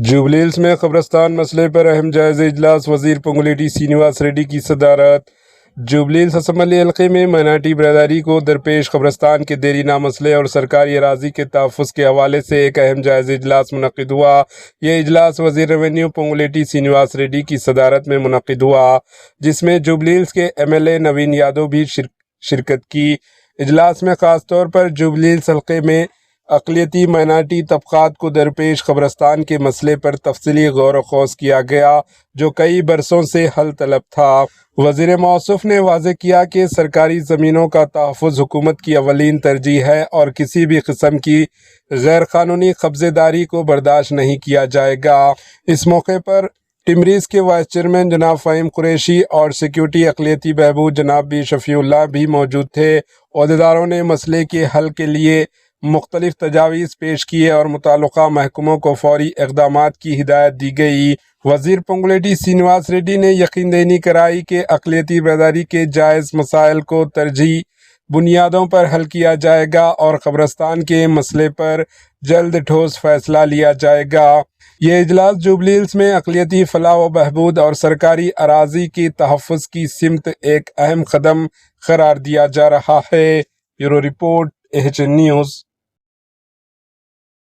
Jubilee Hills میں قبرستان مسئلے پر اہم جائزہ اجلاس، وزیر پونگولیٹی سرینواس ریڈی کی صدارت۔ جوبلی ہلز اسمبلی حلقے میں مائنارٹی برادری کو درپیش قبرستان کے دیرینہ مسئلے اور سرکاری اراضی کے تحفظ کے حوالے سے ایک اہم جائزہ اجلاس منعقد ہوا۔ یہ اجلاس وزیر ریونیو پونگولیٹی سرینواس ریڈی کی صدارت میں منعقد ہوا، جس میں جوبلی ہلز کے MLA نوین یادو بھی شرکت کی۔ اجلاس میں خاص طور پر جوبلی ہلز حلقے میں اقلیتی مائنارٹی طبقات کو درپیش قبرستان کے مسئلے پر تفصیلی غور و خوض کیا گیا، جو کئی برسوں سے حل طلب تھا۔ وزیر موصوف نے واضح کیا کہ سرکاری زمینوں کا تحفظ حکومت کی اولین ترجیح ہے اور کسی بھی قسم کی غیر قانونی قبضے داری کو برداشت نہیں کیا جائے گا۔ اس موقع پر ٹمریز کے وائس چیئرمین جناب فہیم قریشی اور سیکورٹی اقلیتی بہبود جناب بی شفیع اللہ بھی موجود تھے۔ عہدیداروں نے مسئلے کے حل کے لیے مختلف تجاویز پیش کیے اور متعلقہ محکموں کو فوری اقدامات کی ہدایت دی گئی۔ وزیر پونگولیٹی سرینواس ریڈی نے یقین دہانی کرائی کہ اقلیتی برادری کے جائز مسائل کو ترجیحی بنیادوں پر حل کیا جائے گا اور قبرستان کے مسئلے پر جلد ٹھوس فیصلہ لیا جائے گا۔ یہ اجلاس جوبلی ہلز میں اقلیتی فلاح و بہبود اور سرکاری اراضی کے تحفظ کی سمت ایک اہم قدم قرار دیا جا رہا ہے۔ Bureau report AHN news.